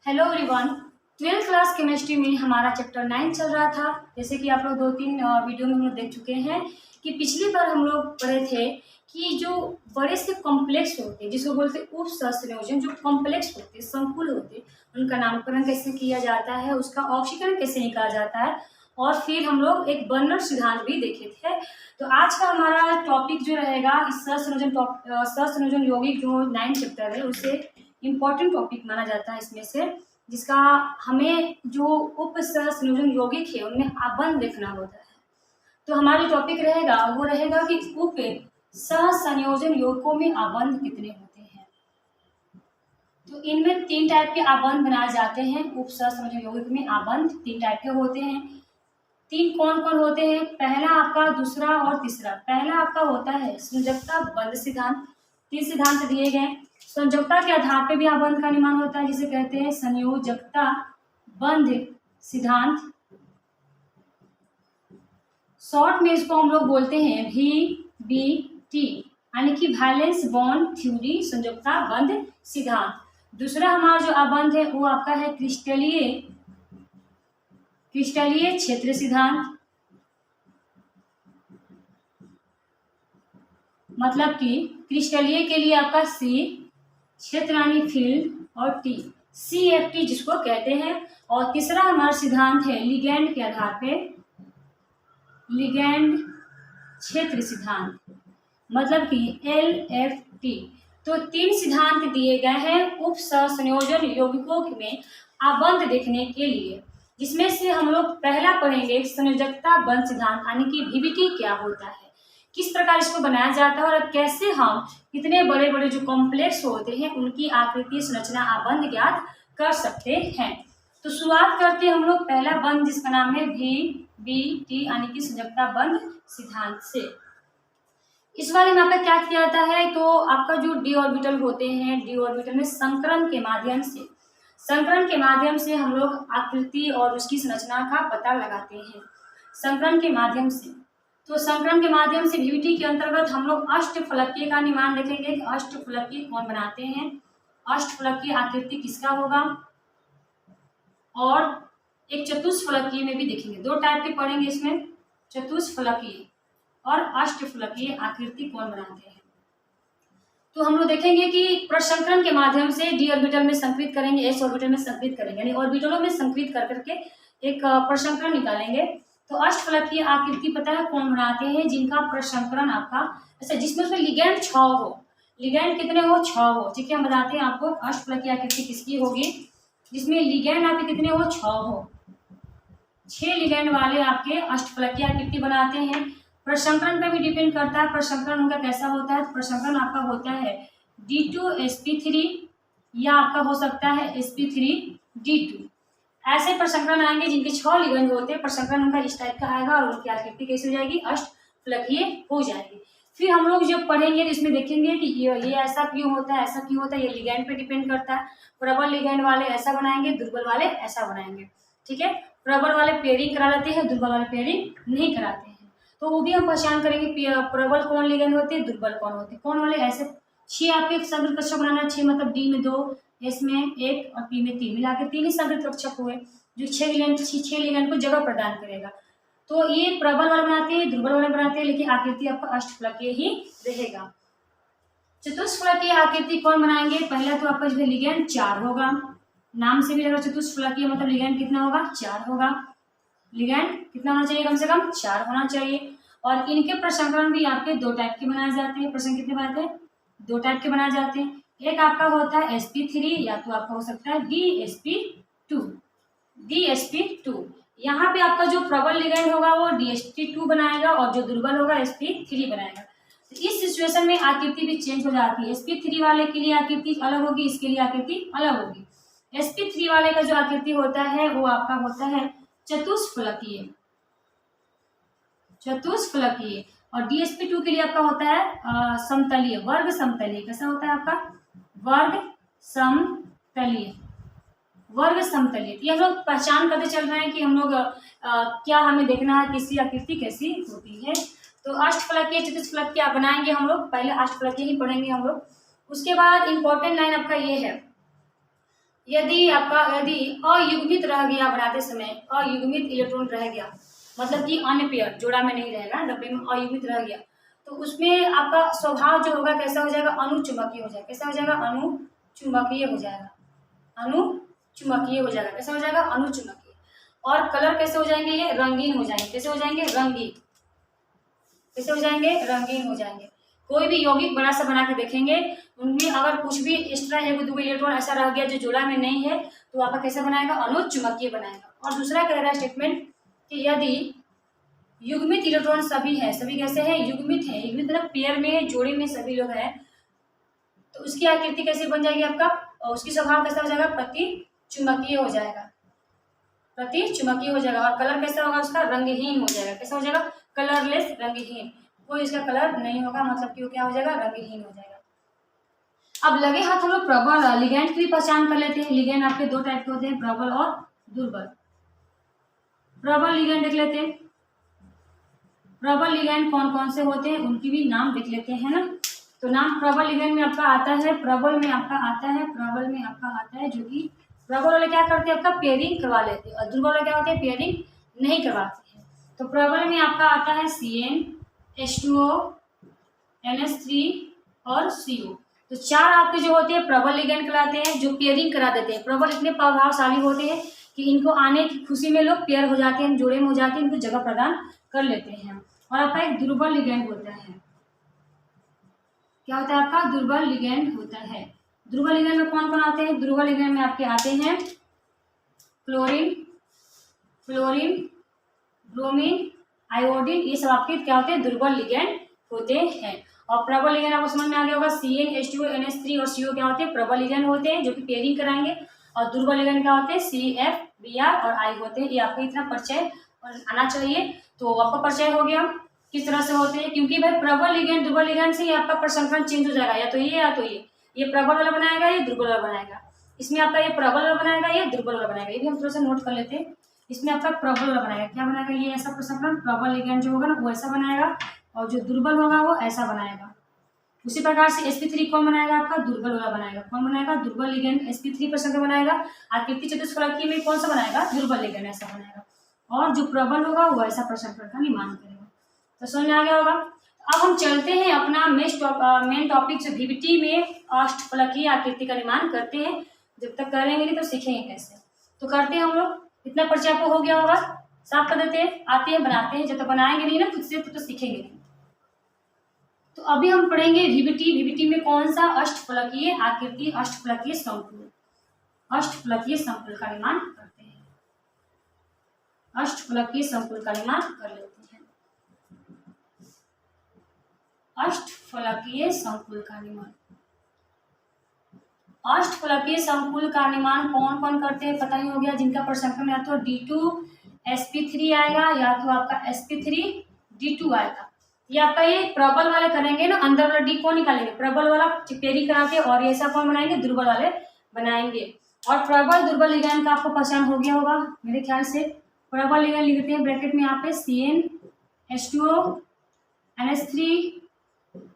Hello everyone. 12th class chemistry में हमारा chapter 9 चल रहा था। जैसे कि आप लोग 2-3 वीडियो में हम लोग देख चुके हैं कि पिछली बार हम लोग पढ़े थे कि जो बड़े से कॉम्प्लेक्स होते हैं जिसको बोलते हैं उप सहसंयोजन, जो कॉम्प्लेक्स होते हैं, संकुल होते हैं, उनका नामकरण कैसे किया जाता है, उसका ऑक्सीकरण कैसे निकाला जाता है, और फिर हम लोग एक बर्नर सिद्धांत भी देखे थे। तो आज का हमारा टॉपिक जो रहेगा इस सहसंयोजन यौगिक जो 9 चैप्टर है उसे इम्पॉर्टेंट टॉपिक माना जाता है इसमें से, जिसका हमें जो उप सहसंयोजन यौगिक है उनमें आबंध देखना होता है। तो हमारा टॉपिक रहेगा वो रहेगा कि उप सहसंयोजन यौगिकों में आबंध कितने होते हैं। तो इनमें 3 टाइप के आबंध बनाए जाते हैं। उप सहसंयोजन यौगिक में आबंध 3 टाइप के होते हैं। 3 कौन कौन होते हैं? पहला आपका, दूसरा और तीसरा। पहला आपका होता है संयोजकता बंध सिद्धांत। 3 सिद्धांत दिए गए। संयोजकता के आधार पर भी आबंध का निर्माण होता है, जिसे कहते हैं संयोजकता बंध सिद्धांत। शॉर्ट में इसको हम लोग बोलते हैं VBT, यानी कि वैलेंस बॉन्ड थ्योरी, संयोजकता बंध सिद्धांत। दूसरा हमारा जो आबंध है वो आपका है क्रिस्टलीय क्षेत्र सिद्धांत। मतलब कि क्रिस्टलीय के लिए आपका C, क्षेत्र यानी फील्ड, और T, CFT जिसको कहते हैं। और तीसरा हमारा सिद्धांत है लिगैंड के आधार पे, लिगैंड क्षेत्र सिद्धांत, मतलब कि LFT। तो 3 सिद्धांत दिए गए हैं उप सहसंयोजन यौगिकों में आबंध देखने के लिए, जिसमें से हम लोग पहला पढ़ेंगे संयोजकता बंध सिद्धांत, यानी कि VBT क्या होता है, किस प्रकार इसको बनाया जाता है, और कैसे हम इतने बड़े बड़े जो कॉम्प्लेक्स होते हैं उनकी आकृति, संरचना, आबंध ज्ञात कर सकते हैं। तो शुरुआत करते हैं हम लोग पहला बंध जिसका नाम है VBT, यानी कि संयोजकता बंध सिद्धांत से। इस वाले में आपका क्या किया जाता है, तो आपका जो d ऑर्बिटल होते हैं, d ऑर्बिटल में संकरण के माध्यम से हम लोग आकृति और उसकी संरचना का पता लगाते हैं, संकरण के माध्यम से। तो संकरण के माध्यम से VBT के अंतर्गत हम लोग अष्टफलकीय का निर्माण देखेंगे कि अष्टफलकीय कौन बनाते हैं, अष्टफलकीय आकृति किसका होगा, और एक चतुष्फलकीय में भी देखेंगे। 2 टाइप के पढ़ेंगे इसमें, चतुष्फलकीय और अष्टफलकीय आकृति कौन बनाते हैं। तो हम लोग देखेंगे कि प्रसंकरण के माध्यम से d ऑर्बिटल में संकृत करेंगे, s ऑर्बिटल में संकृत करेंगे, यानी ऑर्बिटलों में संकृत कर करके एक प्रसंकरण निकालेंगे। तो अष्टफलकीय आकृति पता है कौन बनाते हैं, जिनका प्रसंकरण आपका ऐसा जिसमें उसमें लिगैंड 6 हो, लिगैंड कितने हो, 6 हो। ठीक है, हम बताते हैं आपको अष्टफलकीय आकृति किसकी होगी, जिसमें लिगैंड आपके कितने हो, 6 हो। 6 लिगैंड वाले आपके अष्टफलकीय आकृति बनाते हैं। प्रसंकरण पे भी डिपेंड करता है, प्रसंकरण उनका कैसा होता है। प्रसंकरण आपका होता है D2sp3, या आपका हो सकता है sp3D2। ऐसे प्रसंकरण आएंगे जिनके 6 लिगैंड होते हैं, प्रसंकरण उनका इस टाइप का आएगा और उनकी आकृति कैसी हो जाएगी, अष्टफलकीय हो जाएगी। फिर हम लोग जब पढ़ेंगे तो इसमें देखेंगे कि ये ऐसा क्यों होता है, ऐसा क्यों होता है, ये लिगैंड पे डिपेंड करता है। प्रबल लिगैंड वाले ऐसा बनाएंगे, दुर्बल वाले ऐसा बनाएंगे। ठीक है, प्रबल वाले पेयरिंग करा लेते हैं, दुर्बल वाले पेयरिंग नहीं कराते हैं। तो वो भी हम पहचान करेंगे प्रबल कौन लिगैंड होते हैं, दुर्बल कौन होते हैं, कौन वाले। ऐसे 6 आपके संकृत कक्षक बनाना, 6 मतलब D में 2, S में 1 और P में 3, मिला के 3 ही संकृत कक्षक हुए, जो 6 लिगैंड को जगह प्रदान करेगा। तो ये प्रबल वाले बनाते हैं, दुर्बल वाले बनाते हैं, लेकिन आकृति आपका अष्टफलकीय ही रहेगा। चतुष्फलकीय आकृति कौन बनाएंगे, पहला तो आपका जो है लिगैंड 4 होगा, नाम से भी लगा चतुष्फलकीय मतलब लिगैंड कितना होगा, 4 होगा। लिगैंड कितना होना चाहिए, कम से कम 4 होना चाहिए। और इनके प्रसंकरण भी आपके 2 टाइप के बनाए जाते हैं। प्रसंग कितने बनाते हैं, 2 टाइप के बनाए जाते हैं। एक आपका होता है sp3, या तो आपका हो सकता है DsP2। यहाँ पे आपका जो प्रबल लिगैंड होगा वो DsP2 बनाएगा और जो दुर्बल होगा sp3 बनाएगा। तो इस सिचुएशन में आकृति भी चेंज हो जाती है। sp3 वाले के लिए आकृति अलग होगी, इसके लिए आकृति अलग होगी। sp3 वाले का जो आकृति होता है वो आपका होता है चतुष्फलकीय, और DsP2 के लिए आपका होता है समतलीय, वर्ग समतलीय। कैसा होता है आपका, वर्ग समतलीय। ये हम लोग पहचान करते चल रहे हैं कि हम लोग क्या हमें देखना है, किसी आकृति कैसी होती है। तो अष्टफलकीय, चतुष्फलकीय बनाएंगे हम लोग, पहले अष्टफलकीय ही पढ़ेंगे हम लोग। उसके बाद इंपॉर्टेंट लाइन आपका ये है, यदि अयुग्मित रह गया बनाते समय, अयुग्मित इलेक्ट्रॉन रह गया मतलब कि अनपेयर जोड़ा में नहीं रहेगा, डब्बे में अयुग्मित रह गया, तो उसमें आपका स्वभाव जो होगा कैसा हो जाएगा, अनुचुंबकीय हो जाएगा। कैसा हो जाएगा, अनुचुंबकीय हो जाएगा। अनुचुंबकीय हो जाएगा। कैसा हो जाएगा, अनुचुंबकीय। और कलर कैसे हो जाएंगे, ये रंगीन हो जाएंगे। कैसे हो जाएंगे, रंगीन। कैसे हो जाएंगे, रंगीन हो जाएंगे। कोई भी यौगिक बड़ा सा बना के देखेंगे, उनमें अगर कुछ भी एक्स्ट्रा है, दो इलेक्ट्रॉन ऐसा रह गया जो जोड़ा में नहीं है, तो आपका कैसा बनाएगा, अनुचुंबकीय बनाएगा। और दूसरा कह रहा है स्टेटमेंट कि यदि युग्मित इलेक्ट्रॉन सभी है, सभी कैसे हैं, युग्मित है, युग्मित मतलब पेयर में है, जोड़े में सभी लोग हैं, तो उसकी आकृति कैसे बन जाएगी आपका, और उसकी स्वभाव कैसा हो जाएगा, प्रतिचुंबकीय हो जाएगा। प्रतिचुंबकीय हो जाएगा। और कलर कैसा होगा उसका, रंगहीन हो जाएगा। कैसा हो जाएगा, कलरलेस, रंगहीन। कोई इसका कलर नहीं होगा, मतलब कि वो क्या हो जाएगा, रंगहीन हो जाएगा। अब लगे हाथ हम लोग प्रबल लिगैंड की पहचान कर लेते हैं। लिगैंड आपके दो टाइप के होते हैं, प्रबल और दुर्बल। प्रबल लिगैंड देख लेते हैं। प्रबल लिगैंड कौन कौन से होते हैं उनकी भी नाम देख लेते हैं ना। तो नाम प्रबल लिगैंड में आपका आता है, प्रबल में आपका आता है, प्रबल में आपका आता है, जो कि प्रबल वाले क्या करते हैं, आपका पेयरिंग करवा लेते हैं, और दुर्बल वाले क्या होते हैं, पेयरिंग नहीं करवाते हैं। तो प्रबल में आपका आता है CnH2O, NH3 और CO। तो चार आपके जो होते हैं प्रबल लिगैंड कहलाते हैं, जो पेयरिंग करा देते हैं। प्रबल इतने प्रभावशाली होते हैं कि इनको आने की खुशी में लोग पेयर हो जाते हैं, जोड़े में हो जाते हैं, इनको जगह प्रदान कर लेते हैं। और आपका एक दुर्बल लिगैंड होता है। क्या होता है आपका, दुर्बल लिगैंड होता है। दुर्बल लिगैंड में कौन कौन आते हैं, दुर्बल लिगैंड में आपके आते हैं क्लोरीन, ब्रोमीन, आयोडीन, ये सब आपके क्या होते हैं, दुर्बल लिगैंड होते हैं। और प्रबल लिगैंड आपको समझ में आ गया होगा, CnH2O, NH3 और CO क्या होते हैं, प्रबल लिगैंड होते हैं, जो कि पेयरिंग कराएंगे। और दुर्बल लिगैंड क्या होते हैं, CF, Br और I होते हैं। ये आपको इतना परिचय आना चाहिए। तो आपका परिचय हो गया किस तरह से होते हैं, क्योंकि भाई प्रबल लिगैंड दुर्बल लिगैंड से ही आपका प्रसंकरण चेंज हो जाएगा, या तो ये या तो ये प्रबल वाला बनाएगा, ये दुर्बल वाला बनाएगा। इसमें आपका ये प्रबल वाला बनाएगा, ये दुर्बल वाला बनाएगा। ये भी हम थोड़ा सा नोट कर लेते हैं। इसमें आपका प्रबल वाला बनाएगा, क्या बनाएगा, ये ऐसा प्रसंकरण, प्रबल लिगैंड जो होगा ना वो ऐसा बनाएगा, और जो दुर्बल होगा वो ऐसा बनाएगा। उसी प्रकार से sp3 कौन बनाएगा, आपका दुर्बल वाला बनाएगा। कौन बनाएगा, दुर्बल लिगैंड sp3 प्रसंकरण बनाएगा। आकृति चतुष्फलकीय में कौन सा बनाएगा, दुर्बल लिगैंड ऐसा बनाएगा। और जो प्रबल होगा वो ऐसा प्रसंकरण का निर्माण करेगा। तो समझ में आ गया होगा। अब हम चलते हैं अपना मेन टॉपिक से, VBT में अष्टफलकीय आकृति का निर्माण करते हैं। जब तक करेंगे नहीं तो सीखेंगे कैसे, तो करते हैं हम लोग। इतना परिचय आपको हो गया होगा, साफ कर देते हैं, आते हैं, बनाते हैं। जब तक बनाएंगे नहीं ना खुद से तो सीखेंगे नहीं। तो अभी हम पढ़ेंगे VBT में कौन सा, अष्टफलकीय आकृति, अष्टफलकीय संकुल, अष्टफलकीय संकुल का निर्माण करते हैं। अष्टफलकीय संकुल का निर्माण कर लेते हैं। अष्टफलकीय संकुल का निर्माण, अष्टफलकीय संकुल का निर्माण कौन कौन करते हैं पता ही हो गया। जिनका प्रसंकरण या तो D2sp3 आएगा, या तो आपका sp3d2 आएगा। ये आपका ये प्रबल वाले करेंगे ना, अंदर वाला डी कौन निकालेंगे, प्रबल वाला पेयरिंग कराते, और ऐसा कौन बनाएंगे, दुर्बल वाले बनाएंगे। और प्रबल दुर्बल लिगैंड का आपको पहचान हो गया होगा मेरे ख्याल से। प्रबल लिगैंड लिखते हैं ब्रैकेट में यहाँ पे CnH2O, NH3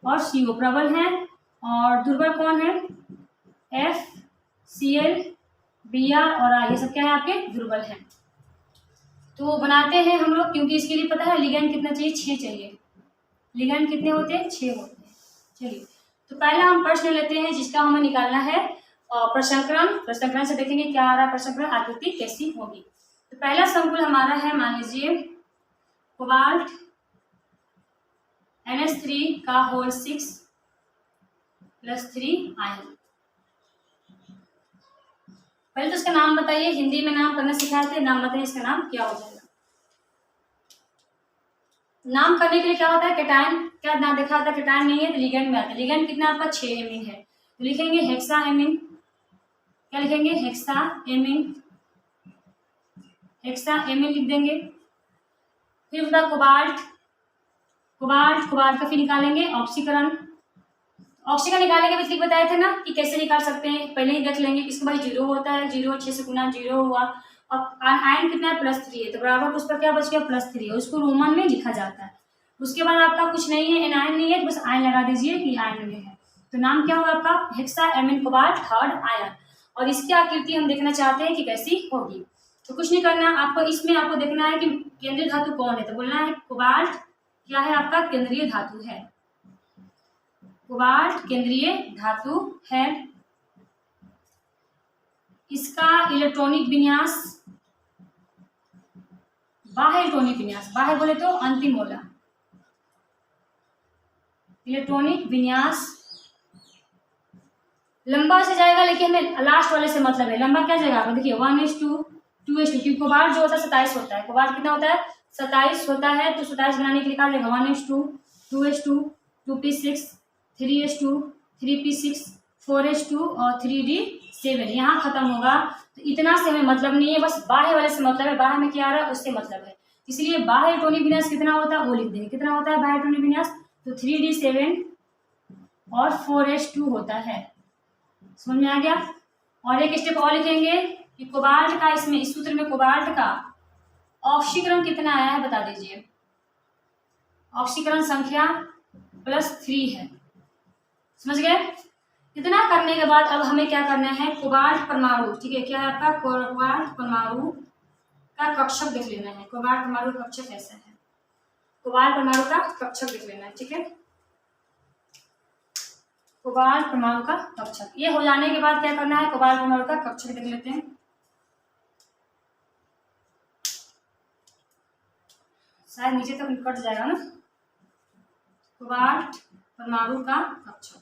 और CO प्रबल है, और दुर्बल कौन है, FCl, Br और I, ये सब क्या है आपके दुर्बल है। तो बनाते हैं हम लोग, क्योंकि इसके लिए पता है लिगैंड कितना चाहिए, 6 चाहिए। लिगैंड कितने होते हैं, 6 होते हैं। चलिए, तो पहला हम प्रश्न लेते हैं जिसका हमें निकालना है प्रसंकरण। प्रसंकरण से देखेंगे क्या आ रहा है, प्रसंकरण आकृति कैसी होगी। तो पहला संकुल हमारा है, मान लीजिए कोबाल्ट NH3 का होल 6 + 3 आयन। पहले तो इसका नाम बताइए, हिंदी में नाम करना सिखाए थे, नाम बताइए इसका नाम क्या हो जाएगा। नाम करने के लिए क्या होता है, कैटायन, क्या ना देखा होता है, कैटायन नहीं है तो लिगैंड में आता है। लिगैंड कितना आपका 6 एमीन है, तो लिखेंगे हेक्सा एमीन। क्या लिखेंगे, हेक्सा एमीन, हेक्सा एमीन लिख देंगे। फिर उसका कोबाल्ट, कोबाल्ट का फिर निकालेंगे ऑक्सीकरण। ऑक्सीकरण निकालने के भी बताए थे ना कि कैसे निकाल सकते हैं, पहले ही देख लेंगे। इसके बाद 0 होता है, 0 6 से गुना 0 हुआ, और आयन कितना है, +3 है, तो बराबर उस पर क्या बच गया, +3 है, उसको रोमन में लिखा जाता है। उसके बाद आपका कुछ नहीं है, एनायन नहीं है, तो बस आयन लगा दीजिए कि आयन में है। तो नाम क्या होगा आपका, hexa amine cobalt third ion. और इसकी आकृति हम देखना चाहते हैं कि कैसी होगी। तो कुछ नहीं करना आपको, इसमें आपको देखना है कि केंद्रीय धातु कौन है। तो बोलना है कोबाल्ट क्या है आपका केंद्रीय धातु है, कोबाल्ट केंद्रीय धातु है। इसका इलेक्ट्रॉनिक विन्यास, बाह्य इलेक्ट्रॉनिक विन्यास, बाह्य बोले तो अंतिम वाला, इलेक्ट्रॉनिक विन्यास लंबा से जाएगा, लेकिन हमें लास्ट वाले से मतलब है। लंबा क्या जाएगा आपको देखिए 1:2 2:2, क्योंकि कोबाल्ट जो होता है 27 होता है। कोबाल्ट कितना होता है 27 होता है। तो 27 बनाने के लिए क्या जाएगा 1:2 2:2 2p6 3:2 3p6 4:2 और 3d7। यहाँ खत्म होगा। तो इतना से हमें मतलब नहीं है, बस बाह्य वाले से मतलब है। बाह्य में क्या आ रहा है उससे मतलब है, इसलिए बाह्य इलेक्ट्रॉनिक विन्यास कितना होता है वो लिख देंगे। कितना होता है बाह्य इलेक्ट्रॉनिक विन्यास, तो 3d7 और 4:2 होता है। समझ में आ गया। और एक स्टेप और लिखेंगे कि कोबाल्ट का, इसमें इस सूत्र में कोबाल्ट का ऑक्सीकरण कितना आया है बता दीजिए। ऑक्सीकरण संख्या +3 है। समझ गए। इतना करने के बाद अब हमें क्या करना है, कोबाल्ट परमाणु, ठीक है, क्या है आपका कोबाल्ट परमाणु का कक्षक देख लेना है। कोबाल्ट परमाणु का कक्षक ऐसा है, कोबाल्ट परमाणु का कक्षक देख लेना है, ठीक है। कोबाल्ट परमाणु का कक्षक, ये हो जाने के बाद क्या करना है, कोबाल्ट परमाणु का कक्षक देख लेते हैं। शायद नीचे तक कट जाएगा ना। कोबाल्ट परमाणु का कक्षक,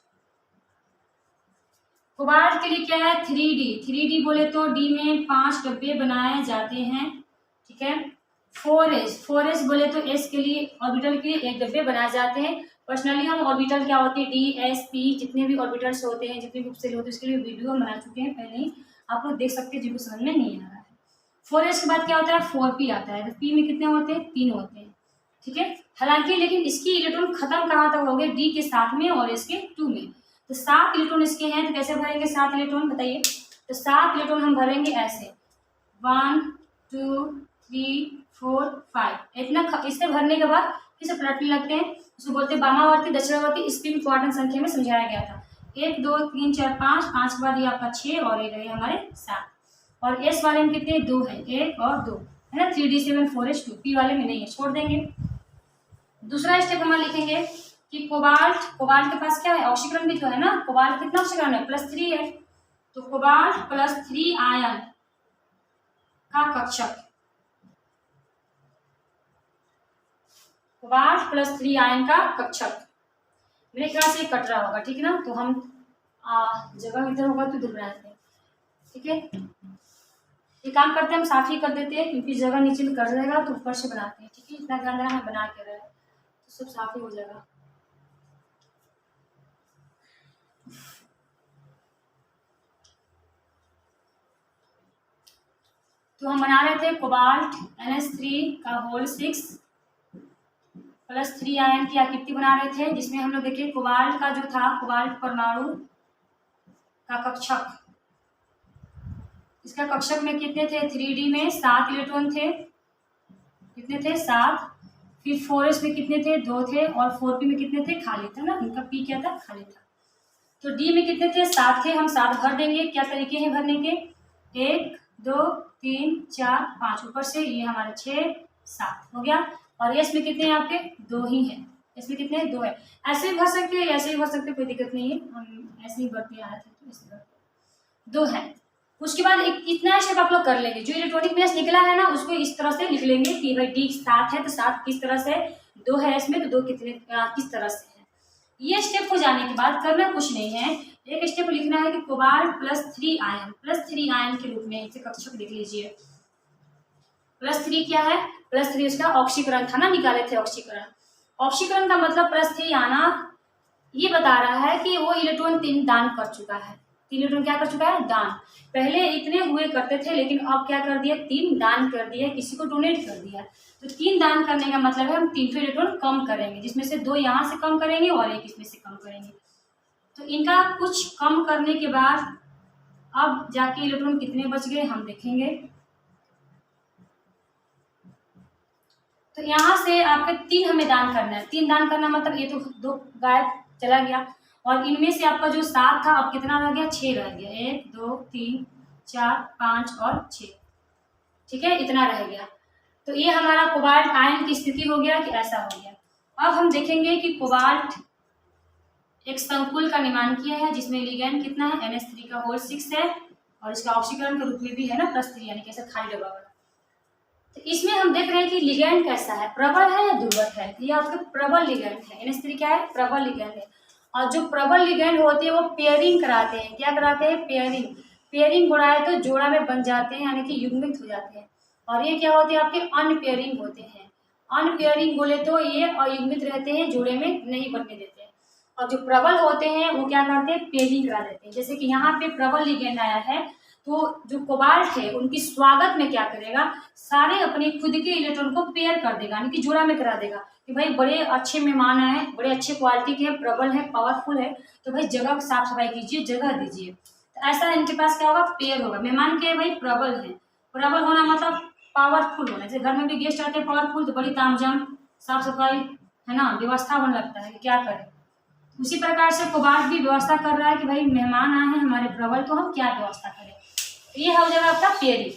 कोबाल्ट के लिए क्या है 3d बोले तो d में 5 डब्बे बनाए जाते हैं, ठीक है। 4s बोले तो s के लिए ऑर्बिटल के लिए 1 डब्बे बनाए जाते हैं। पर्सनली हम ऑर्बिटल क्या होते हैं डी एस पी जितने भी ऑर्बिटल्स होते हैं, जितने भी उपसेल होते हैं, उसके लिए वीडियो हम बना चुके हैं पहले ही, आप लोग देख सकते हैं जिनको समझ में नहीं आ रहा है। 4s के बाद क्या होता है 4p आता है। तो p में कितने होते हैं 3 होते हैं, ठीक है। हालांकि लेकिन इसकी इलेक्ट्रॉन खत्म कहाँ तक हो गए, डी के 7 में और एस के 2 में। तो 7 इलेक्ट्रॉन इसके हैं, तो कैसे भरेंगे 7 इलेक्ट्रॉन बताइए। तो 7 इलेक्ट्रॉन हम भरेंगे ऐसे 1 2 3 4 5, इतना इससे भरने के बाद इसे पलटने लगते हैं। उसको बोलते हैं वामावर्ती दक्षिणावर्ती। स्पिन क्वार्टन संख्या में समझाया गया था। 1 2 3 4 5 5 के बाद ये आपका 6 और ये रहे हमारे 7। और एस वाले में कितने 2 है, 1 और 2 है ना। 3d7 4s2, पी वाले में नहीं है, छोड़ देंगे। दूसरा स्टेप हम लिखेंगे कि कोबाल्ट के पास क्या है ऑक्सीकरण भी तो है ना। कोबाल्ट कितना ऑक्सीकरण है +3 है। तो कोबाल्ट +3 आयन का कक्षक, कोबाल्ट +3 आयन का कक्षक, मेरे ख्याल से कट रहा होगा, ठीक है ना। तो हम जगह इधर होगा तो इधर बनाते हैं, ठीक है। ये काम करते हैं हम साफ ही कर देते हैं, क्योंकि जगह नीचे में कट जाएगा तो ऊपर से बनाते हैं, ठीक है। इतना ध्यान देना हम बना के रहे तो सब साफ ही हो जाएगा। तो हम बना रहे थे कोबाल्ट NH3 का होल 6 +3 आयन की आकृति बना रहे थे, जिसमें हम लोग देखिए कोबाल्ट का जो था कोबाल्ट परमाणु का कक्षक, इसका कक्षक में कितने थे 3d में 7 इलेक्ट्रॉन थे, कितने थे 7। फिर 4s में कितने थे 2 थे, और 4p में कितने थे खाली था ना, इनका p क्या था खाली था। तो d में कितने थे 7 थे, हम 7 भर देंगे। क्या तरीके हैं भरने के, 1 2 3 4 5, ऊपर से ये हमारे 6 7 हो गया। और s में कितने हैं आपके 2 ही हैं, इसमें कितने 2 है। ऐसे भी भर सकते हैं, ऐसे भी भर सकते हैं, कोई दिक्कत नहीं है, हम ऐसे ही भरते आए थे तो ऐसे भरते 2 है। उसके बाद इतना स्टेप आप लोग कर लेंगे, जो इलेक्ट्रॉनिक विन्यास निकला है ना उसको इस तरह से लिख लेंगे कि भाई डी 7 है तो 7 किस तरह से, 2 है इसमें तो 2 कितने किस तरह से है। ये स्टेप हो जाने के बाद करना कुछ नहीं है, एक स्टेप लिखना है कि कोबाल्ट +3 आयन के रूप में इसे कक्षक लिख लीजिए। +3 क्या है, +3 उसका ऑक्सीकरण था ना, निकाले थे ऑक्सीकरण। ऑक्सीकरण का मतलब +3 आना ये बता रहा है कि वो इलेक्ट्रॉन 3 दान कर चुका है। 3 इलेक्ट्रॉन क्या कर चुका है दान। पहले इतने हुए करते थे, लेकिन अब क्या कर दिया 3 दान कर दिया, किसी को डोनेट कर दिया। तो 3 दान करने का मतलब है हम 3 इलेक्ट्रॉन कम करेंगे, जिसमें से 2 यहाँ से कम करेंगे और 1 इसमें से कम करेंगे। तो इनका कुछ कम करने के बाद अब जाके इलेक्ट्रॉन कितने बच गए हम देखेंगे। तो यहाँ से आपके 3 हमें दान करना है। 3 दान करना मतलब ये तो 2 गायब चला गया, और इनमें से आपका जो 7 था अब कितना रह गया, 6 रह गया, 1 2 3 4 5 और 6, ठीक है, इतना रह गया। तो ये हमारा कोबाल्ट आयन की स्थिति हो गया कि ऐसा हो गया। अब हम देखेंगे कि कोबाल्ट एक संकुल का निर्माण किया है जिसमें लिगैंड कितना है, NH3 का होल 6 है और इसका ऑक्सीकरण के रूप में भी है ना +3, यानी कैसे खाली डब्बा वाला। तो इसमें हम देख रहे हैं कि लिगैंड कैसा है, प्रबल है या दुर्बल है। ये आपके प्रबल लिगैंड है, NH3 क्या है, प्रबल लिगैंड है। और जो प्रबल लिगैंड होते हैं वो पेयरिंग कराते हैं, क्या कराते हैं, पेयरिंग। पेयरिंग हो रहा है तो जोड़ा में बन जाते हैं, यानी कि युग्मित हो जाते हैं। और ये क्या होते हैं, आपके अनपेयरिंग होते हैं। अनपेयरिंग बोले तो ये अयुग्मित रहते हैं, जोड़े में नहीं बनने देते हैं। और जो प्रबल होते हैं वो क्या करते हैं, पेयरिंग करा देते हैं। जैसे कि यहाँ पे प्रबल लिगैंड आया है तो जो कोबाल्ट है उनकी स्वागत में क्या करेगा, सारे अपने खुद के इलेक्ट्रॉन को पेयर कर देगा, यानी कि जोड़ा में करा देगा कि भाई बड़े अच्छे मेहमान आए, बड़े अच्छे क्वालिटी के हैं, प्रबल है, पावरफुल है, तो भाई जगह साफ सफाई कीजिए, जगह दीजिए। तो ऐसा इनके पास क्या होगा, पेयर होगा। मेहमान के भाई प्रबल है, प्रबल होना मतलब पावरफुल होना। जैसे घर में भी गेस्ट आते हैं पावरफुल तो बड़ी तामझाम साफ सफाई है ना, व्यवस्था होने लगता है कि क्या करें। उसी प्रकार से कोबाल्ट भी व्यवस्था कर रहा है कि भाई मेहमान आए हैं हमारे प्रबल, तो हम क्या व्यवस्था करें। ये हो जाएगा आपका पेयरिंग,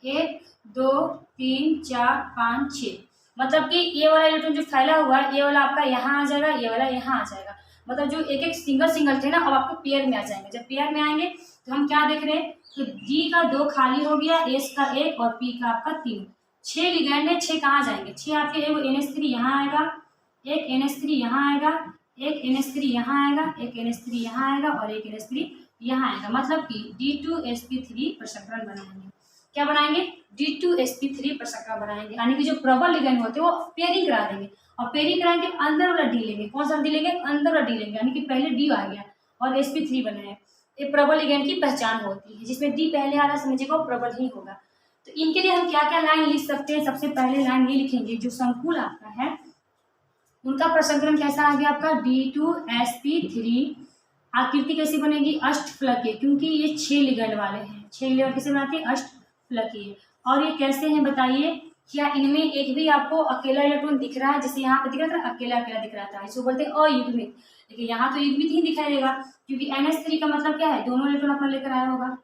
1 2 3 4 5 6, मतलब कि ये वाला इलेक्ट्रॉन जो फैला हुआ है ये वाला आपका यहाँ आ जाएगा, ये वाला यहाँ आ जाएगा। मतलब जो एक एक सिंगल सिंगल थे ना अब आपको पेयर में आ जाएंगे। जब पेयर में आएंगे तो हम क्या देख रहे हैं, तो D का 2 खाली हो गया, S का 1 और P का आपका 3। 6 लिगैंड है, 6 कहाँ जाएंगे, 6 आपके एगो NH3 यहाँ आएगा, एक NH3 यहाँ आएगा, एक NH3 यहाँ आएगा, एक NH3 यहाँ आएगा और एक NH3 यहाँ आएगा। मतलब कि D2sp3 प्रसंकरण बनाएंगे। क्या बनाएंगे, D2sp3 प्रसंकरण बनाएंगे, यानी कि जो प्रबल लिगैंड होते हैं वो पेयरिंग करा देंगे। और पेयरिंग कराएंगे अंदर वाला D लेंगे। कौन सा D लेंगे, अंदर वाला D लेंगे, यानी कि पहले D आ गया और sp3 बना है। ये प्रबल लिगैंड की पहचान होती है, जिसमें D पहले आ रहा समझिएगा प्रबल ही होगा। तो इनके लिए हम क्या क्या लाइन लिख सकते हैं, सबसे पहले लाइन ये लिखेंगे, जो संकुल आपका है उनका प्रसंकरण कैसा आ गया आपका D2sp3। आकृति कैसी बनेगी, अष्टफलकीय, क्योंकि ये 6 लिगैंड वाले हैं। 6 लिगैंड कैसे बनाते हैं, अष्टफलकीय। और ये कैसे हैं बताइए, क्या इनमें एक भी आपको अकेला इलेक्ट्रॉन दिख रहा है, जैसे यहाँ पे दिख रहा था अकेला अकेला दिख रहा था, इसको बोलते हैं अयुग्मित। लेकिन यहाँ तो युग्मित ही दिखाई देगा, क्योंकि NH3 का मतलब क्या है, दोनों इलेक्ट्रॉन अपना लेकर आया होगा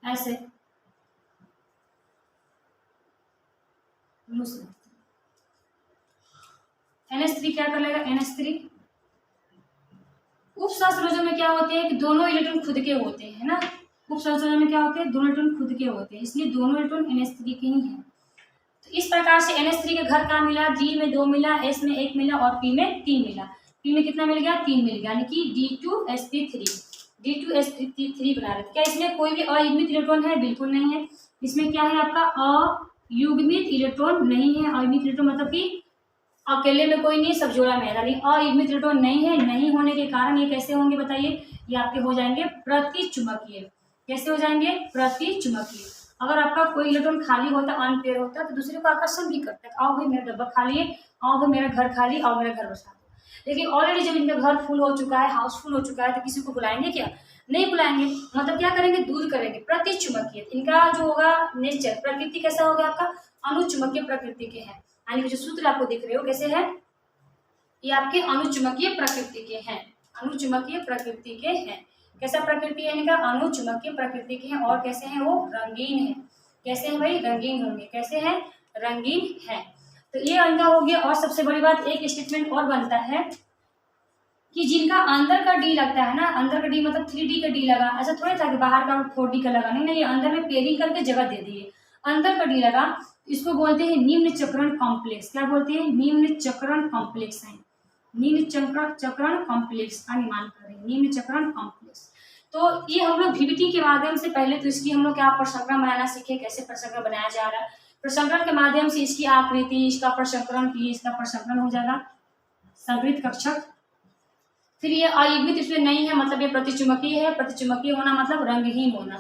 ऐसे। NH3 क्या कर लेगा, NH3 उप संयोजन में क्या होते हैं कि दोनों इलेक्ट्रॉन खुद के होते हैं ना। उप संयोजन में क्या होते हैं, दोनों इलेक्ट्रॉन खुद के होते हैं, इसलिए दोनों इलेक्ट्रॉन NH3 के ही हैं। तो इस प्रकार से NH3 के घर का मिला, D में 2 मिला, S में 1 मिला और P में 3 मिला। P में कितना मिल गया, 3 मिल गया, यानी कि D2sp3 बना रहे थे। क्या इसमें कोई भी अयुग्मित इलेक्ट्रॉन है, बिल्कुल नहीं है। इसमें क्या है आपका अयुग्मित इलेक्ट्रॉन नहीं है। अयुग्मित इलेक्ट्रॉन मतलब कि अकेले में कोई नहीं, सब जोड़ा में है, यानी अयुग्मित इलेक्ट्रॉन नहीं है। नहीं होने के कारण ये कैसे होंगे बताइए, ये आपके हो जाएंगे प्रतिचुंबकीय। कैसे हो जाएंगे, प्रतिचुंबकीय। अगर आपका कोई इलेक्ट्रॉन खाली होता है, अनपेयर होता है, तो दूसरे को आकर्षण भी करता है, आओ भाई मेरा डब्बा खाली है, आओ भाई मेरा घर खाली, आओ मेरा घर बसा दो। लेकिन ऑलरेडी जब इनका घर फुल हो चुका है, हाउसफुल हो चुका है, तो किसी को बुलाएंगे क्या, नहीं बुलाएंगे। मतलब क्या करेंगे, दूर करेंगे, प्रतिचुंबकीय। इनका जो होगा नेचर, प्रकृति कैसा होगा आपका, अनुचुंबकीय प्रकृति के है। यानी कि जो सूत्र आपको दिख रहे हो कैसे है, ये आपके अनुचुंबकीय प्रकृति के हैं, अनुचुंबकीय प्रकृति के हैं। कैसा प्रकृति है इनका, अनुचुंबकीय प्रकृति के हैं। और कैसे हैं वो, रंगीन है। कैसे हैं भाई, रंगीन होंगे। कैसे हैं, रंगीन है। तो ये इनका हो गया। और सबसे बड़ी बात, एक स्टेटमेंट और बनता है कि जिनका अंदर का D लगता है ना, अंदर का D मतलब 3D का D लगा, ऐसा थोड़ा था कि बाहर का 4D का लगा, नहीं, ये अंदर में पेयरिंग करके जगह दे दिए, अंदर का D लगा। इसको बोलते हैं निम्न चक्रण कॉम्प्लेक्स। क्या बोलते हैं, निम्न चक्रण कॉम्प्लेक्स है। निम्न चक्रण कॉम्प्लेक्स का निर्माण करें, निम्न चक्रण कॉम्प्लेक्स। तो ये हम लोग VBT के माध्यम से पहले तो इसकी हम लोग क्या प्रसंकरण बनाना सीखे, कैसे प्रसंकरण बनाया जा रहा है। प्रसंकरण के माध्यम से इसकी आकृति, इसका प्रसंकरण की, इसका प्रसंकरण हो जाएगा संकृत कक्षक। फिर ये अयुग्मित इसमें नहीं है, मतलब ये प्रतिचुंबकीय है। प्रतिचुंबकीय होना मतलब रंगहीन होना,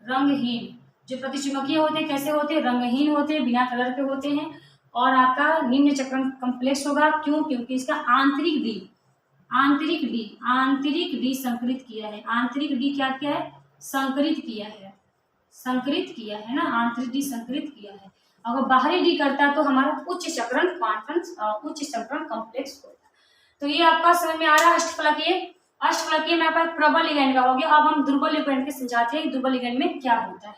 रंगहीन। जो प्रतिचुंबकीय होते हैं कैसे होते हैं, रंगहीन होते हैं, बिना कलर के होते हैं। और आपका निम्न चक्रण कॉम्प्लेक्स होगा, क्यों, क्योंकि इसका आंतरिक डी संकरित किया है। आंतरिक डी क्या किया है, संकरित किया है ना, आंतरिक डी संकरित किया है। अगर बाहरी डी करता है तो हमारा उच्च चक्रण कॉम्प्लेक्स होता है। तो ये आपका समझ में आ रहा है अष्टफलकीय। अष्टफलकीय में आपका प्रबल लिगैंड का हो गया। अब हम दुर्बल लिगैंड के समझाते हैं दुर्बल लिगैंड में क्या होता है।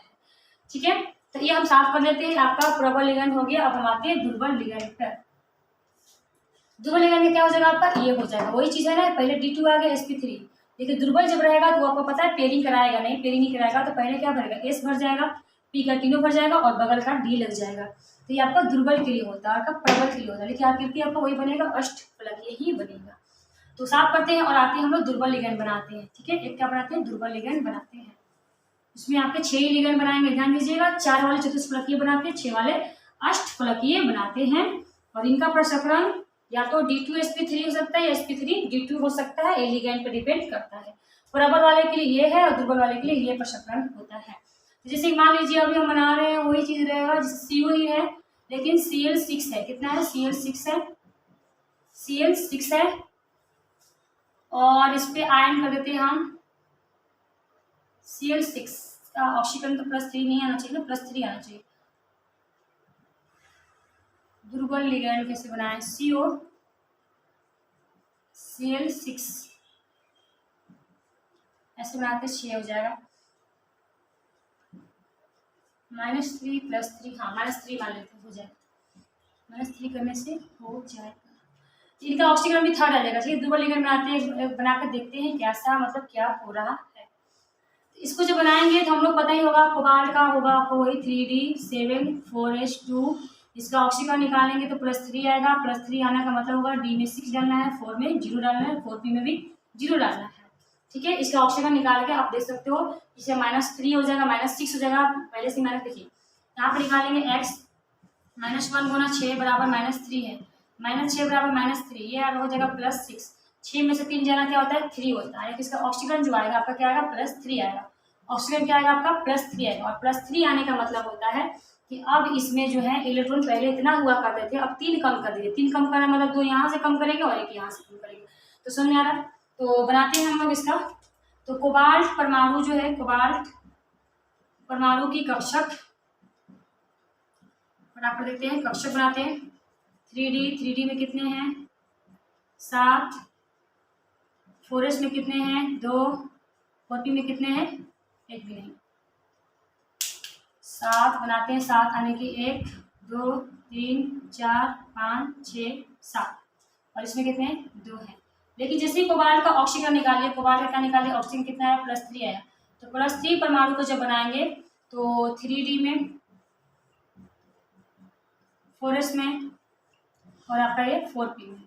ठीक है, तो ये हम साफ कर लेते हैं। आपका प्रबल लिगैंड हो गया। अब हम आते हैं दुर्बल लिगैंड पर। दुर्बल लिगैंड में क्या हो जाएगा आपका, ये हो जाएगा वही चीज है ना, पहले D2 आ गया sp3। लेकिन दुर्बल जब रहेगा तो आपको पता है पेयरिंग कराएगा नहीं, पेयरिंग नहीं कराएगा तो पहले क्या भरेगा, S भर जाएगा, P का तीनों भर जाएगा और बगल का D लग जाएगा। तो ये आपका दुर्बल के लिए होता है, आपका प्रबल के लिए होता है, लेकिन आकृति आपका वही बनेगा, अष्टफलकीय ही बनेगा। तो साफ करते हैं और आते हैं हम लोग दुर्बल लिगैंड बनाते हैं। ठीक है, एक क्या बनाते हैं, दुर्बल लिगैंड बनाते हैं। इसमें आपके 6 लिगैंड बनाएंगे, ध्यान दीजिएगा। 4 वाले चतुष्फलकीय बनाते हैं, 6 वाले अष्टफलकीय बनाते हैं। और इनका प्रसंकरण या तो D2 sp3 हो सकता है या sp3 D2 हो सकता है, ये लिगैंड पे डिपेंड करता है। प्रबल वाले के लिए ये है और दुर्बल वाले के लिए ये प्रसंकरण होता है। जैसे मान लीजिए अभी हम बना रहे हैं वही चीज रहेगा, जैसे CO ही है लेकिन Cl6 है। कितना है, Cl6 है, Cl6 है। और इस पे आयन कर देते हैं हम Cl6 का ऑक्सीकरण तो +3 नहीं आना चाहिए ना, +3 आना चाहिए। दुर्बल लिगैंड कैसे बनाएं, Cl6 ऐसे बनाते 6 हो जाएगा, -3 +3, हाँ -3 मान लेते हैं, हो जाएगा। -3 करने से हो जाएगा। इनका ऑक्सीकरण भी थर्ड आ जाएगा। चलिए दुर्बल लिगैंड बनाते हैं, बनाकर देखते हैं कैसा मतलब क्या हो रहा है। इसको जो बनाएंगे तो हम लोग पता ही होगा, कोबाल्ट का होगा आपको वही 3D7 4H2। इसका ऑक्सीकरण निकालेंगे तो +3 आएगा। +3 आने का मतलब होगा D में 6 डालना है, 4 में 0 डालना है, 4P में भी 0 डालना है। ठीक है, इसका ऑक्सीकरण निकाल के आप देख सकते हो, इसे -3 हो जाएगा, -6 हो जाएगा। पहले से माइनस देखिए, यहाँ पर निकालेंगे x -1 गुना 6 बराबर -3 है, -6 बराबर -3, ये हो जाएगा +6। 6 में से 3 जाना क्या होता है, 3 होता है। इसका ऑक्सीकरण जो आएगा आपका क्या आएगा, +3 आएगा। ऑक्सीकरण क्या आएगा आपका, +3 आएगा। और +3 आने का मतलब होता है कि अब इसमें जो है इलेक्ट्रॉन पहले इतना हुआ करते थे, अब 3 कम कर दिए। 3 कम करना मतलब 2 यहाँ से कम करेंगे और 1 यहाँ से कम करेंगे। तो समझ में आ रहा है। तो बनाते हैं हम लोग इसका। तो कोबाल्ट परमाणु जो है, कोबाल्ट परमाणु की कक्षक फटाफट देखते हैं, कक्षक बनाते हैं। 3D में कितने हैं, 7, 4s में कितने हैं, 2, 4p में कितने हैं, 1 भी नहीं। 7 बनाते हैं, 7 आने की 1 2 3 4 5 6 7, और इसमें कितने हैं, 2 हैं। लेकिन जैसे ही कोबाल्ट का ऑक्सीकरण निकालिए, कोबाल्ट का क्या निकालिए, ऑक्सीजन कितना है, +3 आया। तो +3 परमाणु को जब बनाएंगे तो 3D में, 4s में और आपका ये 4p में।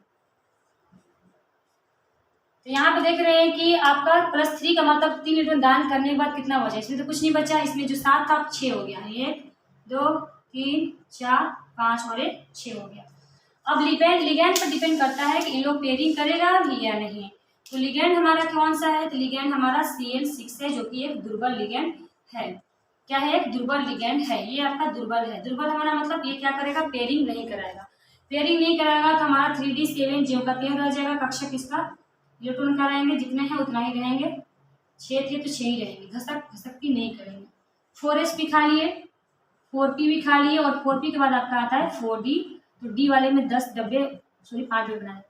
तो यहाँ पे देख रहे हैं कि आपका +3 का मतलब 3 इलेक्ट्रॉन दान करने के बाद कितना बचा, इसमें तो कुछ नहीं बचा। इसमें जो 7 था 6 हो गया, 1 2 3 4 5 और 1 6 हो गया। अब लिगैंड पर डिपेंड करता है कि इन लोग पेयरिंग करेगा भी या नहीं। तो लिगैंड हमारा कौन सा है, तो लिगैंड हमारा Cl6 है, जो कि एक दुर्बल लिगैंड है। क्या है, एक दुर्बल लिगैंड है, ये आपका दुर्बल है। दुर्बल हमारा मतलब ये क्या करेगा, पेयरिंग नहीं कराएगा। पेयरिंग नहीं कराएगा तो हमारा 3D7 ज्यों का त्यों रह जाएगा। कक्षक इसका इलेक्ट्रॉन का रहेंगे, जितने हैं उतना ही रहेंगे। 6 थे तो 6 ही रहेंगे, घसकती नहीं करेंगे। 4s भी खा लिए, 4p भी खा लिए, और 4p के बाद आपका आता है 4D। तो D वाले में 5 डब्बे बनाए।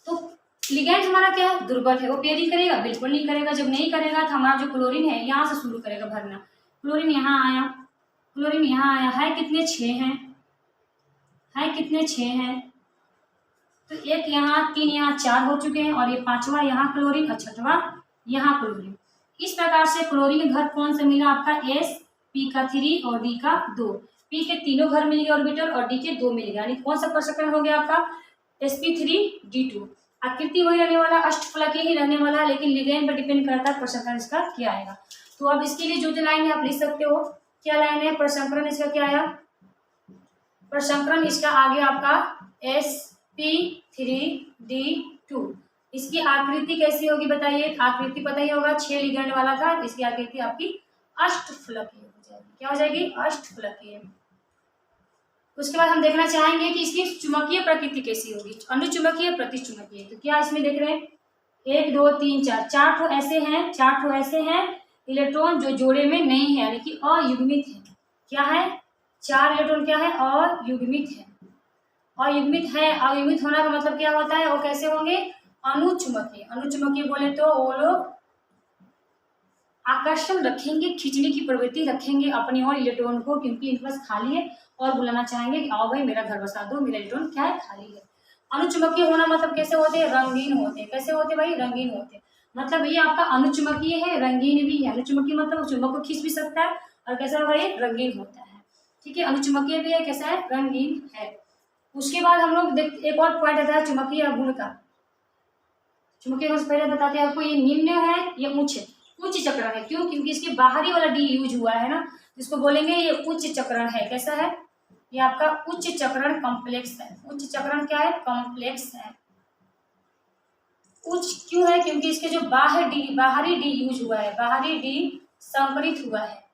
तो लिगैंड हमारा क्या है, दुर्बल है। वो पेयरिंग करेगा, बिल्कुल नहीं करेगा। जब नहीं करेगा तो हमारा जो क्लोरीन है यहाँ से शुरू करेगा भरना। क्लोरीन यहाँ आया, क्लोरीन यहाँ आया, है कितने, 6 हैं, है कितने, 6 हैं। तो 1 यहाँ, 3 यहाँ, 4 हो चुके हैं, और ये 5वां यहाँ क्लोरीन और 6वां यहाँ क्लोरीन। इस प्रकार से क्लोरीन घर कौन सा मिला आपका, S, P का 3 और D का 2। P के तीनों घर मिल गए ऑर्बिटल और D के 2 मिल गए, यानी कौन सा प्रसंकरण हो गया आपका, sp3d2। आकृति वही रहने वाला, अष्टफलकीय ही रहने वाला है, लेकिन लिगैंड पर डिपेंड करता है प्रसंकरण इसका क्या आएगा। तो अब इसके लिए जो लाइन है आप लिख सकते हो, क्या लाइन है, प्रसंकरण इसका क्या आया, प्रसंकरण इसका आगे आपका sp3d2। इसकी आकृति कैसी होगी बताइए, आकृति पता ही होगा, 6 लिगैंड वाला था। इसकी आकृति आपकी अष्टफलकीय हो जाएगी। क्या हो जाएगी, अष्टफलकीय। उसके बाद हम देखना चाहेंगे कि इसकी चुंबकीय प्रकृति कैसी होगी, अनुचुंबकीय प्रतिचुंबकीय। तो क्या इसमें देख रहे हैं, 1 2 3 4, 4 ठो ऐसे हैं, 4 ठो ऐसे हैं इलेक्ट्रॉन जो जोड़े में नहीं है, यानी कि अयुग्मित है। क्या है, 4 इलेक्ट्रॉन क्या है, अयुग्मित है। अयुग्मित है, अयुग्मित होना का मतलब क्या होता है, वो कैसे होंगे, अनुचुंबकीय। अनुचुंबकीय बोले तो वो लोग आकर्षण रखेंगे, खींचने की प्रवृत्ति रखेंगे अपनी ओर इलेक्ट्रॉन को, क्योंकि इनके पास खाली है और बुलाना चाहेंगे कि आओ भाई मेरा घर बसा दो, मेरा इलेक्ट्रॉन क्या है, खाली है। अनुचुंबकीय होना मतलब कैसे होते हैं, रंगीन होते हैं। कैसे होते भाई, रंगीन होते हैं। मतलब ये आपका अनुचुंबकीय है, रंगीन भी है। अनुचुंबकीय मतलब चुंबक को खींच भी सकता है, और कैसा होगा ये, रंगीन होता है। ठीक है, अनुचुंबकीय भी है, कैसा है, रंगीन है। उसके बाद हम लोग एक और पॉइंट आता है चुंबकीय गुण का। चुंबकीय गुण से पहले बताते हैं आपको, ये निम्न है, ये उच्च चक्रण है। क्यों, क्योंकि इसके बाहरी वाला डी यूज हुआ है ना, जिसको बोलेंगे ये उच्च चक्रण है। कैसा है, ये आपका उच्च चक्रण कॉम्प्लेक्स है। उच्च चक्रण क्या है, कॉम्प्लेक्स है। उच्च क्यों है, क्योंकि इसके जो बाहरी डी यूज हुआ है, बाहरी डी संकरित हुआ है।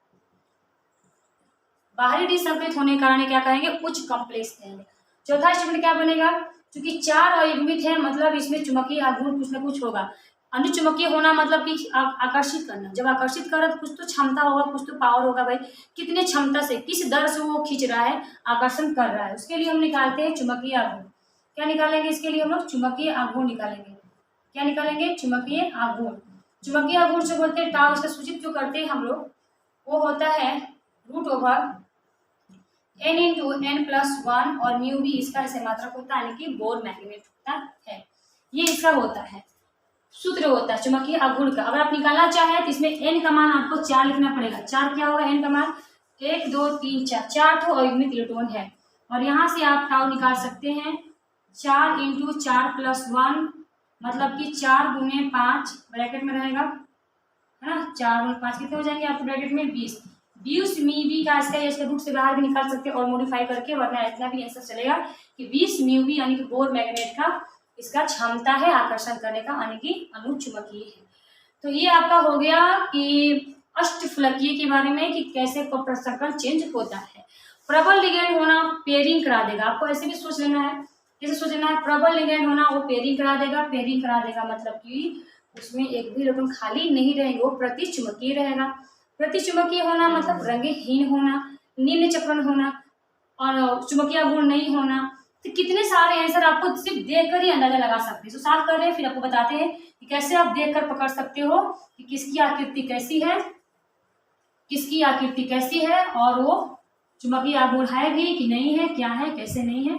बाहरी डी संकरित होने के कारण क्या कहेंगे, उच्च कॉम्प्लेक्स कहेंगे। चौथा स्टेटमेंट क्या बनेगा, क्योंकि 4 अयुग्मित है, मतलब इसमें चुंबकीय आघूर्ण कुछ न कुछ होगा। अनुचुंबकीय होना मतलब कि आकर्षित करना। जब आकर्षित कर रहा है तो कुछ तो क्षमता होगा, कुछ तो पावर होगा भाई, कितने क्षमता से, किस दर से वो खींच रहा है, आकर्षण कर रहा है, उसके लिए हम निकालते हैं चुंबकीय आघूर्ण। क्या निकालेंगे इसके लिए हम लोग, चुंबकीय आघूर्ण निकालेंगे। क्या निकालेंगे, चुंबकीय आघूर्ण। चुंबकीय आघूर्ण से बोलते हैं टाउ, इसका सूचित जो करते हैं हम लोग, वो होता है √n × n+1 और म्यू भी इसका ऐसे मात्रक होता है, यानी कि बोर मैग्नेट होता है। ये इसका होता है, सूत्र होता है चुंबकीय आघूर्ण का। अगर आप निकालना चाहें तो इसमें n का मान आपको 4 लिखना पड़ेगा। 4 क्या होगा, n का मान 1 2 3 4, 4 तो अयुग्मित इलेक्ट्रॉन है। और यहाँ से आप टाउ निकाल सकते हैं, 4 × 4+1 मतलब कि 4 × 5 ब्रैकेट में रहेगा, है ना। 4 × 5 कितने हो जाएंगे आपको ब्रैकेट में, 20। 20 म्यू बी का इसका रूट से बाहर भी निकाल सकते हैं और मॉडिफाई करके, वरना इतना भी आंसर चलेगा कि 20 म्यू बी यानी कि बोर मैग्नेट का इसका क्षमता है आकर्षण करने का, यानी कि अनुचुंबकीय है। तो ये आपका हो गया कि अष्टफलकीय के बारे में, कि कैसे प्रसंकरण चेंज होता है। प्रबल लिगैंड होना पेयरिंग करा देगा, आपको ऐसे भी सोच लेना है, कैसे सोच लेना है, प्रबल लिगैंड होना वो पेयरिंग करा देगा। पेयरिंग करा देगा मतलब कि उसमें एक भी इलेक्ट्रॉन खाली नहीं रहेंगे, वो प्रतिचुंबकीय रहेगा। प्रतिचुंबकीय होना मतलब रंगहीन होना, निम्न चक्रण होना और चुंबकीय गुण नहीं होना। तो कितने सारे आंसर आपको सिर्फ देखकर ही अंदाजा लगा सकते हैं। तो साफ कर रहे हैं, फिर आपको बताते हैं कि कैसे आप देखकर पकड़ सकते हो कि किसकी आकृति कैसी है, किसकी आकृति कैसी है, और वो चुंबकीय आघूर्ण है भी कि नहीं है, क्या है, कैसे नहीं है।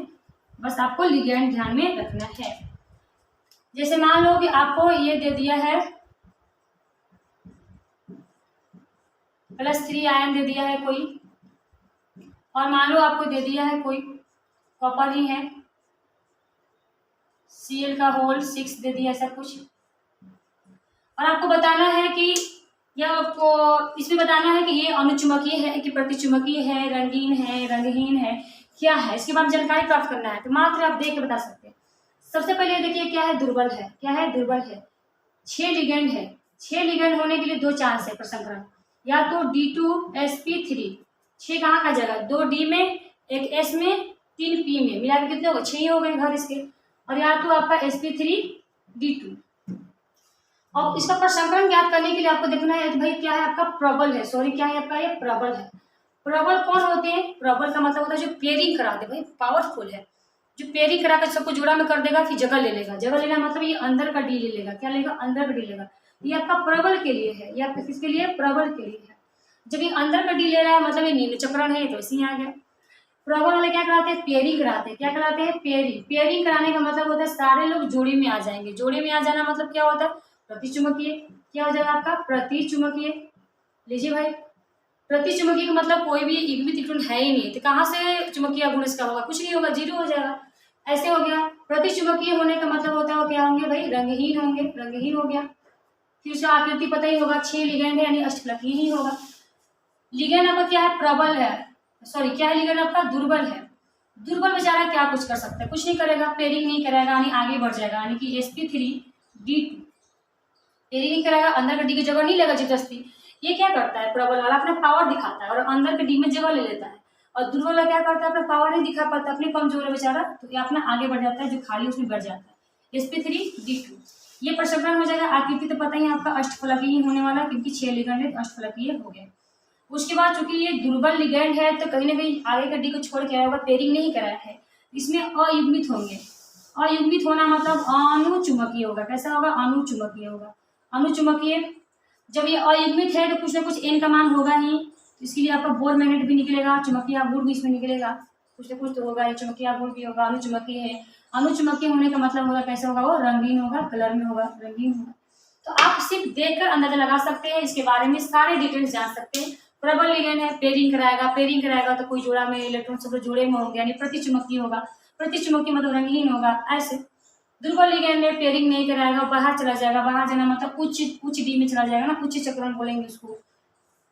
बस आपको लिगैंड ध्यान में रखना है। जैसे मान लो कि आपको ये दे दिया है +3 आयन दे दिया है कोई, और मान लो आपको दे दिया है कोई कॉपर ही है, Cl का होल 6 दे दिया, ऐसा कुछ। और आपको बताना है कि, या आपको इसमें बताना है कि ये अनुचुंबकीय है कि प्रतिचुंबकीय है, रंगीन है, रंगहीन है, क्या है, इसके बारे में जानकारी प्राप्त करना है। तो मात्र आप देख के बता सकते हैं। सबसे पहले देखिए क्या है, दुर्बल है। क्या है, दुर्बल है। 6 लिगेंड है। 6 लिगेंड होने के लिए 2 चांस है प्रसंकरण, या तो D2sp3, 6 कहाँ का जगह, 2 D में, 1 S में, 3 P में, मिला के कितने हो गए, 6 ही हो गए घर इसके। और या तो आपका sp3d2। और इसका प्रसंकरण ज्ञात करने के लिए आपको देखना है भाई क्या है आपका, प्रबल है, सॉरी क्या है आपका, ये प्रबल है। प्रबल कौन होते हैं, प्रबल का मतलब होता है जो पेयरिंग करा दे भाई, पावरफुल है, जो पेयरिंग करा कर सबको जोड़ा में कर देगा, फिर जगह ले लेगा। जगह लेना मतलब ये अंदर का डी ले लेगा, क्या लेगा, अंदर का डी लेगा। ये आपका प्रबल के लिए है, ये आपका किसके लिए, प्रबल के लिए है। जब ये अंदर का डी ले रहा है मतलब ये निम्न चक्रण है, तो इसी आ गया। प्रबल वाले क्या कराते हैं, पेयरिंग कराते हैं। क्या कराते हैं, पेयरिंग। पेयरिंग कराने का मतलब होता है सारे लोग जोड़े में आ जाएंगे। जोड़े में आ जाना मतलब क्या होता है, प्रतिचुंबकीय। क्या हो जाएगा आपका, प्रतिचुंबकीय। लीजिए भाई, प्रतिचुंबकीय का मतलब कोई भी युग्मित इलेक्ट्रॉन है ही नहीं, तो कहाँ से चुंबकीय गुण इसका होगा, कुछ नहीं होगा, 0 हो जाएगा। ऐसे हो गया। प्रतिचुंबकीय होने का मतलब होता है क्या होंगे भाई, रंगहीन होंगे, रंगहीन हो गया। फिर उसका आकृति पता ही होगा, 6 लिगेंड है यानी अष्टफलकीय ही होगा। लिगेंड आपका क्या है, प्रबल है, सॉरी क्या है, लिगेंड आपका दुर्बल है। दुर्बल बेचारा क्या कुछ कर सकता है, कुछ नहीं करेगा, पेयरिंग नहीं करेगा, यानी आगे बढ़ जाएगा, यानी कि sp3d2 पेयरिंग नहीं करेगा, अंदर का डी की जगह नहीं लेगा जबरदस्ती। ये क्या करता है, प्रबल वाला अपना पावर दिखाता है और अंदर के डी में जगह ले लेता है। और दुर्बल वाला क्या करता है, अपना पावर नहीं दिखा पाता, अपने कमजोर है बेचारा, तो ये अपना आगे बढ़ जाता है, जो खाली उसमें बढ़ जाता है, sp3d2। ये प्रसंकरण हो जाएगा। आकृति तो पता ही आपका अष्टफलकीय होने वाला, क्योंकि 6 लिगेंड अष्टफलकीय हो गए। उसके बाद चूंकि ये दुर्बल लिगेंड है, तो कहीं ना कहीं आगे का डी को छोड़ के आया होगा, पेयरिंग नहीं कराया है, इसमें अयुग्मित होंगे। अयुग्मित होना मतलब अनुचुंबकीय होगा। कैसा होगा? अनुचुंबकीय होगा। अनुचुंबकीय जब ये अयुग्मित है तो कुछ ना कुछ एन का मान होगा ही, इसके लिए आपका बोर मैग्नेट भी निकलेगा, चुंबकीय आघूर्ण भी इसमें निकलेगा, कुछ ना कुछ तो होगा, ये चुंबकीय आघूर्ण भी होगा। अनुचुंबकीय है, अनुचुंबकीय होने का मतलब होगा कैसा होगा? वो रंगीन होगा, कलर में होगा, रंगीन होगा। तो आप सिर्फ देखकर अंदाजा लगा सकते हैं, इसके बारे में सारे डिटेल्स जान सकते हैं। प्रबल लिगेंड है, पेयरिंग कराएगा तो कोई जोड़ा में इलेक्ट्रॉन सब जोड़े में होंगे, यानी प्रतिचुंबकीय होगा। प्रतिचुंबकीय मतलब रंगीन होगा। ऐसे दुर्बल लिगेंड है, पेयरिंग नहीं कराएगा, बाहर चला जाएगा। बाहर जाना मतलब उच्च डी में चला जाएगा ना, उच्च चक्रण बोलेंगे उसको।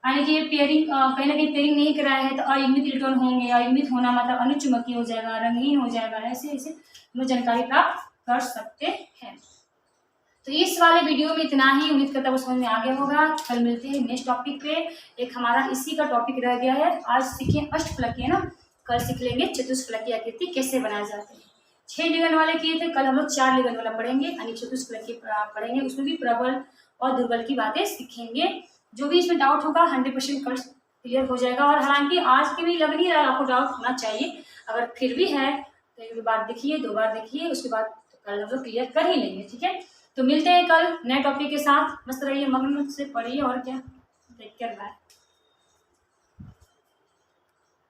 यानी कि ये पेयरिंग कहीं ना कहीं पेयरिंग नहीं कराया है तो अयुग्मित इलेक्ट्रॉन होंगे। अयुग्मित होना मतलब अनुचुंबकीय हो जाएगा, रंगीन हो जाएगा। ऐसे ऐसे हम जानकारी प्राप्त कर सकते हैं। तो इस वाले वीडियो में इतना ही। उम्मीद करता हूँ समझ में आ गया होगा। कल मिलते हैं नेक्स्ट टॉपिक पे। एक हमारा इसी का टॉपिक रह गया है। आज सीखे अष्टफलकीय ना, कल सीख लेंगे चतुष्फलकीय आकृति कैसे बनाए जाते हैं। 6 लिगन वाले किए थे, कल हम लोग 4 लिगन वाला पढ़ेंगे, यानी चतुष्फलकीय पढ़ेंगे। उसमें भी प्रबल और दुर्बल की बातें सीखेंगे। जो भी इसमें डाउट होगा 100% कल क्लियर हो जाएगा। और हालांकि आज के भी लग नहीं रहा आपको डाउट होना चाहिए। अगर फिर भी है तो एक बार देखिए, 2 बार देखिए, उसके बाद कल हम लोग क्लियर कर ही लेंगे। ठीक है, तो मिलते हैं कल नए टॉपिक के साथ। मस्त रहिए, मगन से पढ़िए और क्या। Take care, bye.